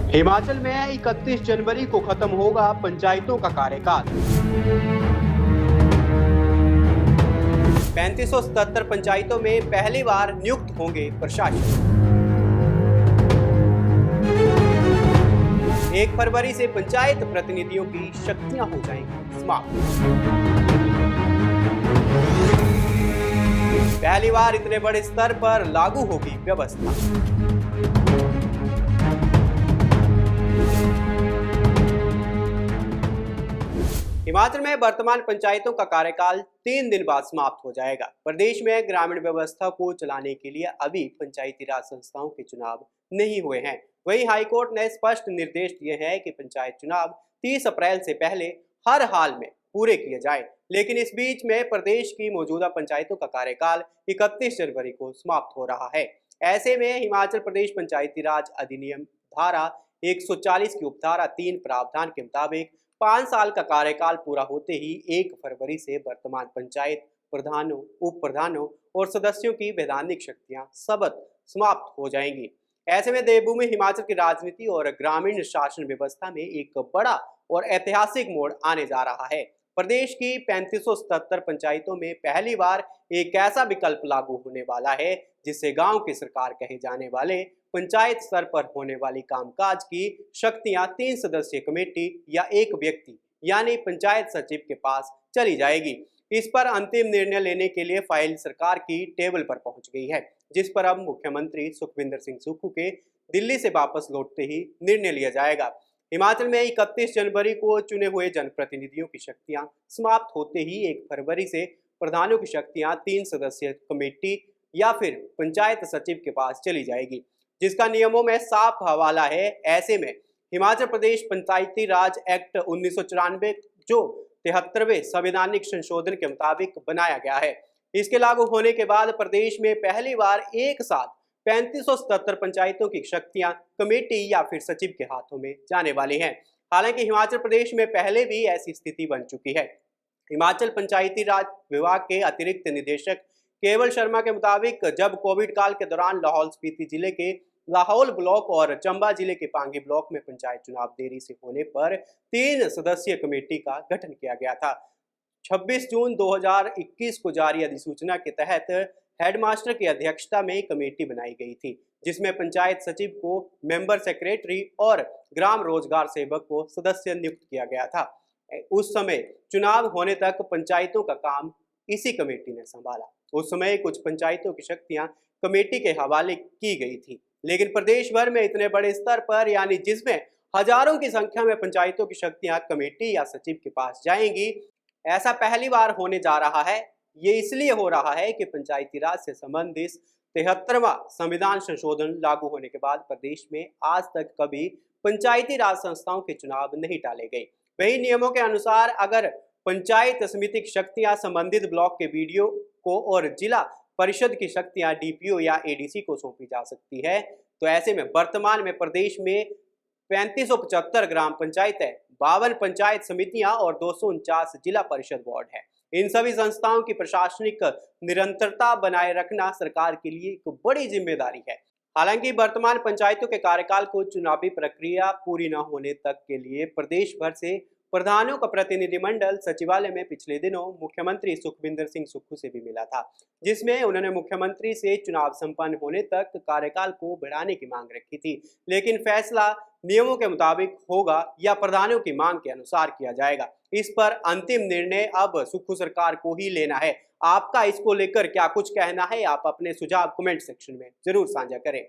हिमाचल में 31 जनवरी को खत्म होगा पंचायतों का कार्यकाल। 3577 पंचायतों में पहली बार नियुक्त होंगे प्रशासक। 1 फरवरी से पंचायत प्रतिनिधियों की शक्तियां हो जाएंगी समाप्त। पहली बार इतने बड़े स्तर पर लागू होगी व्यवस्था। हिमाचल में वर्तमान पंचायतों का कार्यकाल 3 दिन बाद समाप्त हो जाएगा। प्रदेश में ग्रामीण व्यवस्था को चलाने के लिए अभी पंचायती राज संस्थाओं के चुनाव नहीं हुए हैं। वहीं हाईकोर्ट ने स्पष्ट निर्देश दिए हैं कि पंचायत चुनाव 30 अप्रैल से पहले हर हाल में पूरे किए जाए। लेकिन इस बीच में प्रदेश की मौजूदा पंचायतों का कार्यकाल 31 जनवरी को समाप्त हो रहा है। ऐसे में हिमाचल प्रदेश पंचायती राज अधिनियम धारा 140 की उपधारा 3 प्रावधान के मुताबिक 5 साल का कार्यकाल पूरा होते ही 1 फरवरी से वर्तमान पंचायत प्रधानों, उप प्रधानों और सदस्यों की वैधानिक शक्तियां सबक समाप्त हो जाएंगी। ऐसे में देवभूमि हिमाचल की राजनीति और ग्रामीण शासन व्यवस्था में एक बड़ा और ऐतिहासिक मोड़ आने जा रहा है। प्रदेश की 3577 पंचायतों में पहली बार एक ऐसा विकल्प लागू होने वाला है जिससे गांव की सरकार कहे जाने वाले पंचायत स्तर पर होने वाली कामकाज की शक्तियां 3 सदस्यीय कमेटी या एक व्यक्ति यानी पंचायत सचिव के पास चली जाएगी। इस पर अंतिम निर्णय लेने के लिए फाइल सरकार की टेबल पर पहुंच गई है, जिस पर अब मुख्यमंत्री सुखविंदर सिंह सुक्खू के दिल्ली से वापस लौटते ही निर्णय लिया जाएगा। हिमाचल में 31 जनवरी को चुने हुए जनप्रतिनिधियों की शक्तियां समाप्त होते ही 1 फरवरी से प्रधानों की शक्तियां 3 सदस्यीय कमेटी या फिर पंचायत सचिव के पास चली जाएगी, जिसका नियमों में साफ हवाला है। ऐसे में हिमाचल प्रदेश पंचायती राज एक्ट 1994 जो 73वें संवैधानिक संशोधन के मुताबिक बनाया गया है, इसके लागू होने के बाद प्रदेश में पहली बार एक साथ 3577 पंचायतों की शक्तियां कमेटी या फिर सचिव के हाथों में जाने वाली हैं। हालांकि हिमाचल प्रदेश में पहले भी ऐसी स्थिति बन चुकी है। हिमाचल पंचायती राज विभाग के अतिरिक्त निदेशक केवल शर्मा के मुताबिक जब कोविड काल के दौरान लाहौल स्पीति जिले के लाहौल ब्लॉक और चंबा जिले के पांगी ब्लॉक में पंचायत चुनाव देरी से होने पर 3 सदस्यीय कमेटी का गठन किया गया था। 26 जून 2021 को जारी अधिसूचना के तहत हेडमास्टर की अध्यक्षता में कमेटी बनाई गई थी, जिसमें पंचायत सचिव को मेंबर सेक्रेटरी और ग्राम रोजगार सेवक को सदस्य नियुक्त किया गया था। उस समय चुनाव होने तक पंचायतों का काम इसी कमेटी ने संभाला। उस समय कुछ पंचायतों की शक्तियां कमेटी के हवाले की गई थी, लेकिन प्रदेश भर में इतने बड़े स्तर पर यानी जिसमें हजारों की संख्या में पंचायतों की शक्तियां कमेटी या सचिव के पास जाएंगी, ऐसा पहली बार होने जा रहा है। ये इसलिए हो रहा है कि पंचायती राज से संबंधित 73वां संविधान संशोधन लागू होने के बाद प्रदेश में आज तक कभी पंचायती राज संस्थाओं के चुनाव नहीं टाले गए। वही नियमों के अनुसार अगर पंचायत समिति की शक्तियां संबंधित ब्लॉक के बीडीओ को और जिला परिषद की शक्तियां डीपीओ या एडीसी को सौंपी जा सकती है, तो ऐसे में वर्तमान में प्रदेश में 3575 ग्राम पंचायतें, 52 पंचायत समितियां और 249 जिला परिषद वार्ड है। इन सभी संस्थाओं की प्रशासनिक निरंतरता बनाए रखना सरकार के लिए एक बड़ी जिम्मेदारी है। हालांकि वर्तमान पंचायतों के कार्यकाल को चुनावी प्रक्रिया पूरी न होने तक के लिए प्रदेश भर से प्रधानों का प्रतिनिधिमंडल सचिवालय में पिछले दिनों मुख्यमंत्री सुखविंदर सिंह सुक्खू से भी मिला था, जिसमें उन्होंने मुख्यमंत्री से चुनाव संपन्न होने तक कार्यकाल को बढ़ाने की मांग रखी थी। लेकिन फैसला नियमों के मुताबिक होगा या प्रधानों की मांग के अनुसार किया जाएगा, इस पर अंतिम निर्णय अब सुक्खू सरकार को ही लेना है। आपका इसको लेकर क्या कुछ कहना है? आप अपने सुझाव कमेंट सेक्शन में जरूर साझा करें।